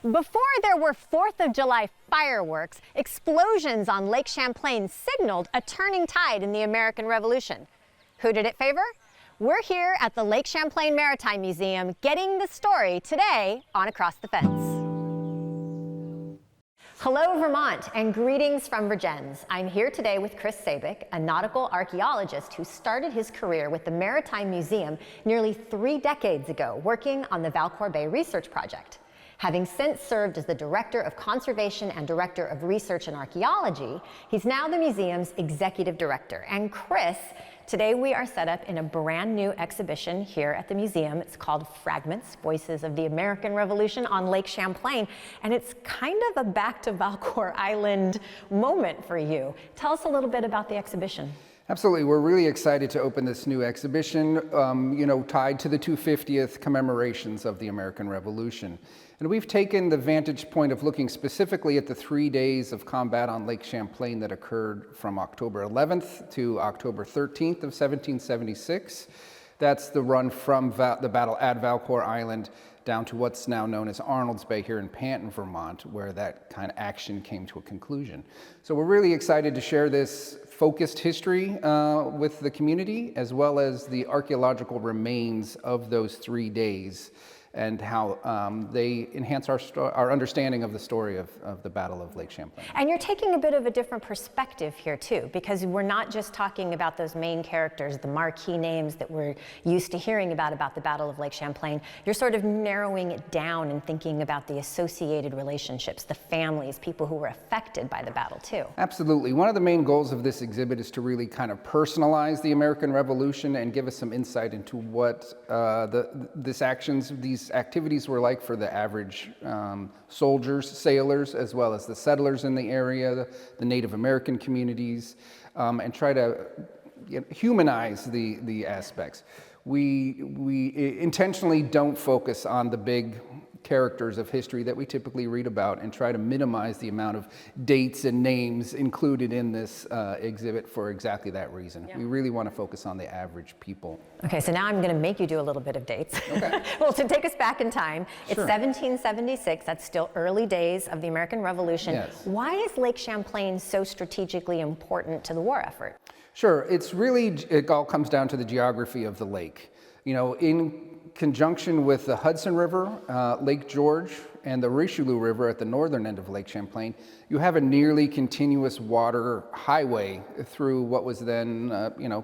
Before there were 4th of July fireworks, explosions on Lake Champlain signaled a turning tide in the American Revolution. Who did it favor? We're here at the Lake Champlain Maritime Museum getting the story today on Across the Fence. Hello, Vermont, and greetings from Virgins. I'm here today with Chris Sabick, a nautical archaeologist who started his career with the Maritime Museum nearly 3 decades ago, working on the Valcour Bay Research Project. Having since served as the Director of Conservation and Director of Research and Archaeology, he's now the museum's Executive Director. And Chris, today we are set up in a brand new exhibition here at the museum. It's called Fragments, Voices of the American Revolution on Lake Champlain. And it's kind of a back to Valcour Island moment for you. Tell us a little bit about the exhibition. Absolutely. We're really excited to open this new exhibition, tied to the 250th commemorations of the American Revolution. And we've taken the vantage point of looking specifically at the 3 days of combat on Lake Champlain that occurred from October 11th to October 13th of 1776. That's the run from the battle at Valcour Island down to what's now known as Arnold's Bay here in Panton, Vermont, where that kind of action came to a conclusion. So we're really excited to share this focused history with the community, as well as the archaeological remains of those 3 days and how they enhance our understanding of the story of the Battle of Lake Champlain. And you're taking a bit of a different perspective here too, because we're not just talking about those main characters, the marquee names that we're used to hearing about the Battle of Lake Champlain. You're sort of narrowing it down and thinking about the associated relationships, the families, people who were affected by the battle too. Absolutely. One of the main goals of this exhibit is to really kind of personalize the American Revolution and give us some insight into what these activities were like for the average soldiers, sailors, as well as the settlers in the area, the Native American communities, and try to humanize the aspects. We intentionally don't focus on the big characters of history that we typically read about and try to minimize the amount of dates and names included in this exhibit for exactly that reason. Yeah. We really want to focus on the average people. Okay, so now I'm going to make you do a little bit of dates. Okay. Well, to take us back in time, it's sure. 1776, that's still early days of the American Revolution. Yes. Why is Lake Champlain so strategically important to the war effort? Sure, it all comes down to the geography of the lake. In conjunction with the Hudson River, Lake George, and the Richelieu River at the northern end of Lake Champlain, you have a nearly continuous water highway through what was then,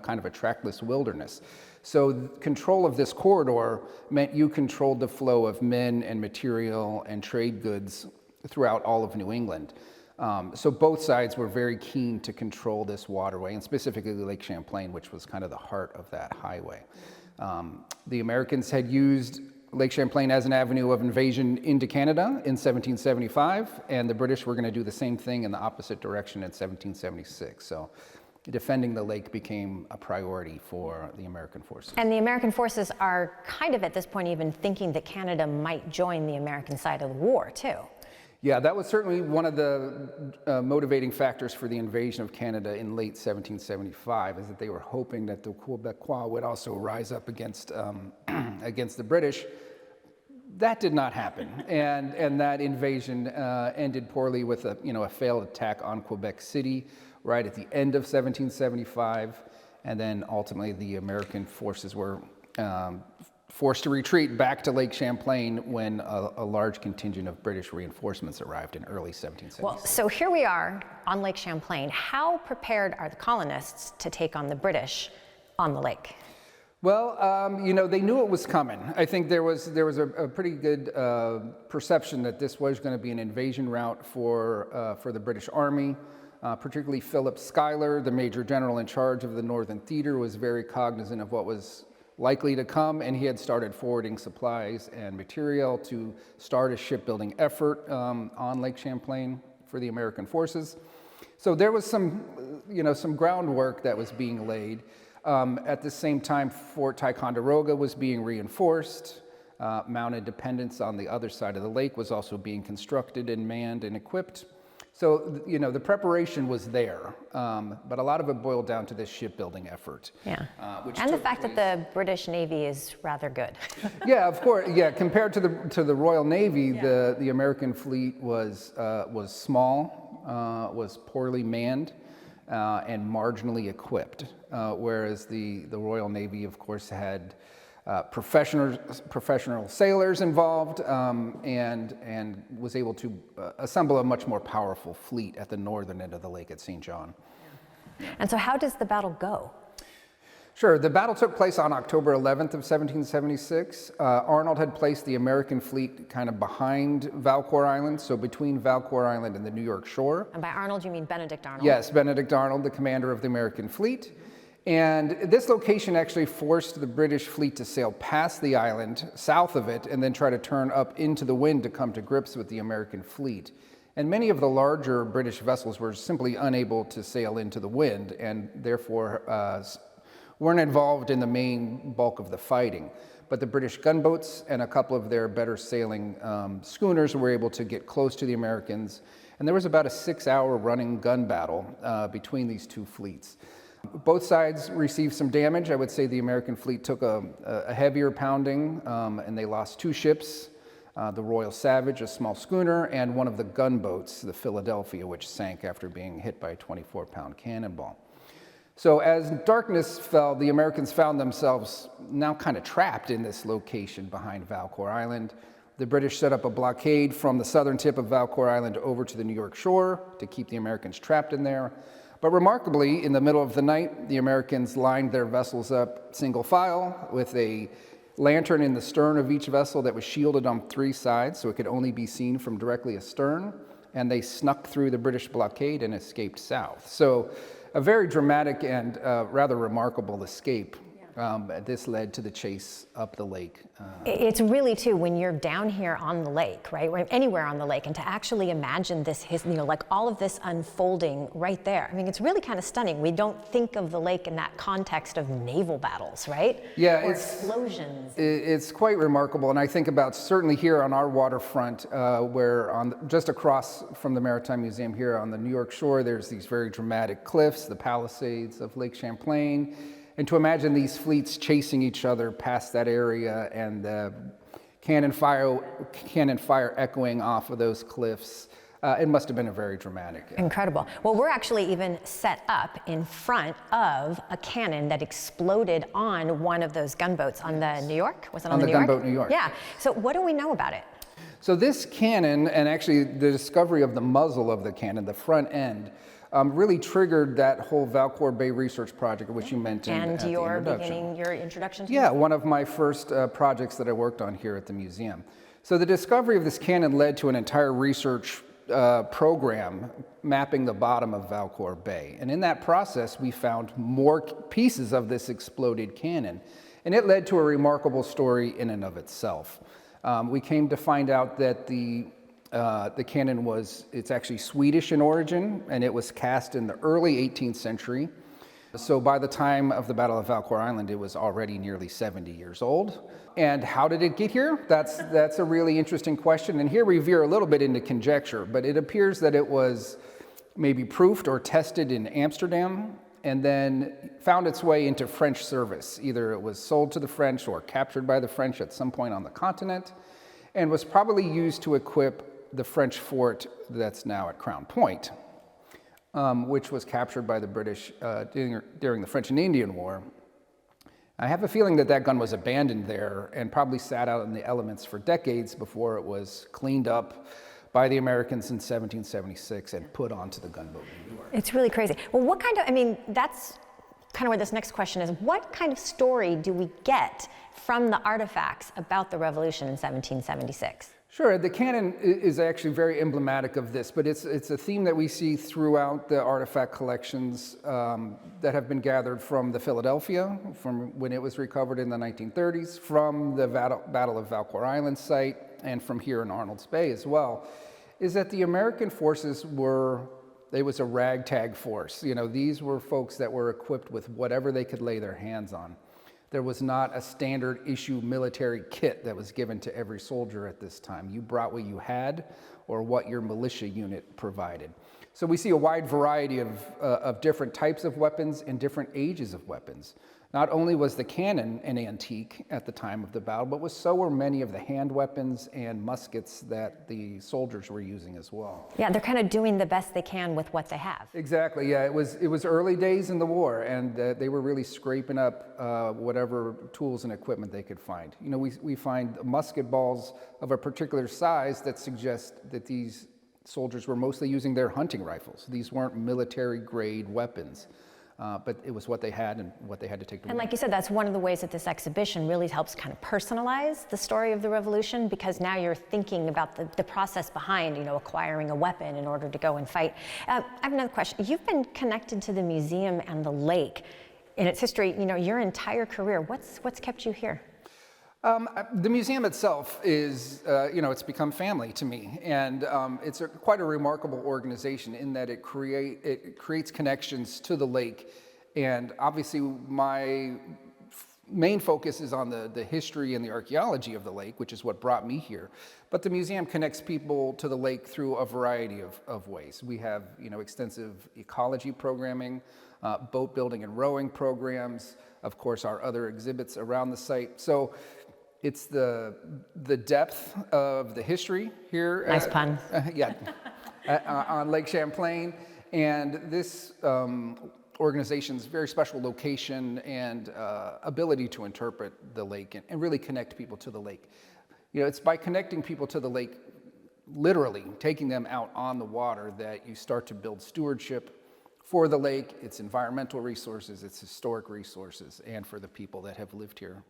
kind of a trackless wilderness. So control of this corridor meant you controlled the flow of men and material and trade goods throughout all of New England. So both sides were very keen to control this waterway, and specifically Lake Champlain, which was kind of the heart of that highway. The Americans had used Lake Champlain as an avenue of invasion into Canada in 1775, and the British were going to do the same thing in the opposite direction in 1776. So defending the lake became a priority for the American forces. And the American forces are kind of at this point even thinking that Canada might join the American side of the war too. Yeah, that was certainly one of the motivating factors for the invasion of Canada in late 1775, is that they were hoping that the Quebecois would also rise up against the British. That did not happen, and that invasion ended poorly with a failed attack on Quebec City right at the end of 1775, and then ultimately the American forces were forced to retreat back to Lake Champlain when a large contingent of British reinforcements arrived in early 1776. Well, so here we are on Lake Champlain. How prepared are the colonists to take on the British on the lake? Well, they knew it was coming. I think there was a pretty good perception that this was going to be an invasion route for the British Army. Particularly Philip Schuyler, the Major General in charge of the Northern Theater, was very cognizant of what was likely to come, and he had started forwarding supplies and material to start a shipbuilding effort on Lake Champlain for the American forces. So there was some groundwork that was being laid. At the same time, Fort Ticonderoga was being reinforced. Mount Independence on the other side of the lake was also being constructed and manned and equipped. So, the preparation was there, but a lot of it boiled down to this shipbuilding effort. Yeah. Which And the took fact that place- the British Navy is rather good. Yeah, of course. Yeah, compared to the Royal Navy, the American fleet was small, was poorly manned, and marginally equipped. Whereas the Royal Navy, of course, had professional sailors involved, and was able to assemble a much more powerful fleet at the northern end of the lake at St. John. And so how does the battle go? Sure. The battle took place on October 11th of 1776. Arnold had placed the American fleet kind of behind Valcour Island, so between Valcour Island and the New York shore. And by Arnold, you mean Benedict Arnold? Yes, Benedict Arnold, the commander of the American fleet. And this location actually forced the British fleet to sail past the island, south of it, and then try to turn up into the wind to come to grips with the American fleet. And many of the larger British vessels were simply unable to sail into the wind, and therefore weren't involved in the main bulk of the fighting. But the British gunboats and a couple of their better sailing schooners were able to get close to the Americans. And there was about a 6-hour running gun battle between these two fleets. Both sides received some damage. I would say the American fleet took a heavier pounding, and they lost 2 ships, the Royal Savage, a small schooner, and one of the gunboats, the Philadelphia, which sank after being hit by a 24-pound cannonball. So as darkness fell, the Americans found themselves now kind of trapped in this location behind Valcour Island. The British set up a blockade from the southern tip of Valcour Island over to the New York shore to keep the Americans trapped in there. But remarkably, in the middle of the night, the Americans lined their vessels up single file with a lantern in the stern of each vessel that was shielded on 3 sides, so it could only be seen from directly astern. And they snuck through the British blockade and escaped south. So a very dramatic and rather remarkable escape. This led to the chase up the lake. It's really, too, when you're down here on the lake, right, or anywhere on the lake, and to actually imagine this, like all of this unfolding right there. I mean, it's really kind of stunning. We don't think of the lake in that context of naval battles, right? Yeah, or explosions. It's quite remarkable, and I think about certainly here on our waterfront, where just across from the Maritime Museum here on the New York shore, there's these very dramatic cliffs, the Palisades of Lake Champlain. And to imagine these fleets chasing each other past that area and cannon fire echoing off of those cliffs, it must have been a very dramatic. Incredible. Well, we're actually even set up in front of a cannon that exploded on one of those gunboats on the New York. Was it on the New York? gunboat New York. Yeah. So what do we know about it? So this cannon, and actually the discovery of the muzzle of the cannon, the front end, really triggered that whole Valcour Bay research project, which you mentioned And at the you're introduction. beginning your introduction to Yeah, this? one of my first projects that I worked on here at the museum. So the discovery of this cannon led to an entire research program mapping the bottom of Valcour Bay. And in that process, we found more pieces of this exploded cannon. And it led to a remarkable story in and of itself. We came to find out that the cannon it's actually Swedish in origin, and it was cast in the early 18th century. So by the time of the Battle of Valcour Island, it was already nearly 70 years old. And how did it get here? That's a really interesting question. And here we veer a little bit into conjecture, but it appears that it was maybe proofed or tested in Amsterdam and then found its way into French service. Either it was sold to the French or captured by the French at some point on the continent, and was probably used to equip the French fort that's now at Crown Point, which was captured by the British during the French and Indian War. I have a feeling that gun was abandoned there and probably sat out in the elements for decades before it was cleaned up by the Americans in 1776 and put onto the gunboat New York. It's really crazy. Well, that's kind of where this next question is. What kind of story do we get from the artifacts about the revolution in 1776? Sure, the cannon is actually very emblematic of this, but it's a theme that we see throughout the artifact collections that have been gathered from the Philadelphia, from when it was recovered in the 1930s, from the Battle of Valcour Island site, and from here in Arnold's Bay as well, is that the American forces it was a ragtag force. These were folks that were equipped with whatever they could lay their hands on. There was not a standard issue military kit that was given to every soldier at this time. You brought what you had or what your militia unit provided. So we see a wide variety of different types of weapons and different ages of weapons. Not only was the cannon an antique at the time of the battle, but so were many of the hand weapons and muskets that the soldiers were using as well. Yeah, they're kind of doing the best they can with what they have. Exactly, yeah. It was early days in the war, and they were really scraping up whatever tools and equipment they could find. You know, we find musket balls of a particular size that suggest that these soldiers were mostly using their hunting rifles. These weren't military-grade weapons. But it was what they had and what they had to take to war. And like you said, that's one of the ways that this exhibition really helps kind of personalize the story of the Revolution, because now you're thinking about the process behind, you know, acquiring a weapon in order to go and fight. I have another question. You've been connected to the museum and the lake in its history, you know, your entire career. What's kept you here? The museum itself is, you know, it's become family to me, and it's quite a remarkable organization in that it creates connections to the lake, and obviously my main focus is on the history and the archaeology of the lake, which is what brought me here. But the museum connects people to the lake through a variety of ways. We have, you know, extensive ecology programming, boat building and rowing programs, of course, our other exhibits around the site. So it's the depth of the history here. Nice pun. Yeah, on Lake Champlain, and this organization's very special location and ability to interpret the lake and really connect people to the lake. You know, it's by connecting people to the lake, literally taking them out on the water, that you start to build stewardship for the lake, its environmental resources, its historic resources, and for the people that have lived here.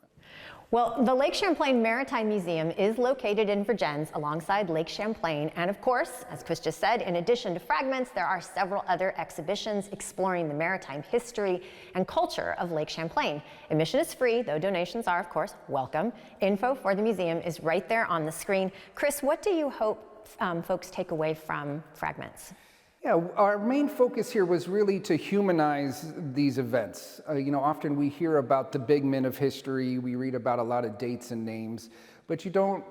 Well, the Lake Champlain Maritime Museum is located in Vergennes alongside Lake Champlain. And of course, as Chris just said, in addition to fragments, there are several other exhibitions exploring the maritime history and culture of Lake Champlain. Admission is free, though donations are, of course, welcome. Info for the museum is right there on the screen. Chris, what do you hope folks take away from fragments? Yeah, our main focus here was really to humanize these events. You know, often we hear about the big men of history, we read about a lot of dates and names, but you don't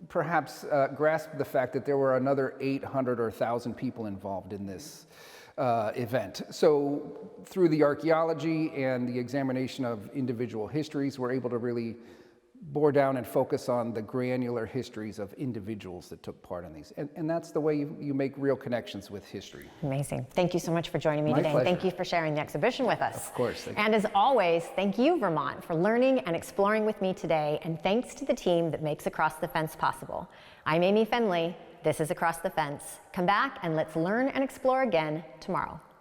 perhaps grasp the fact that there were another 800 or 1,000 people involved in this event. So through the archaeology and the examination of individual histories, we're able to really bore down and focus on the granular histories of individuals that took part in these. And that's the way you make real connections with history. Amazing. Thank you so much for joining me today. Pleasure. And thank you for sharing the exhibition with us. Of course. Thank you. And as always, thank you, Vermont, for learning and exploring with me today. And thanks to the team that makes Across the Fence possible. I'm Amy Fenley. This is Across the Fence. Come back and let's learn and explore again tomorrow.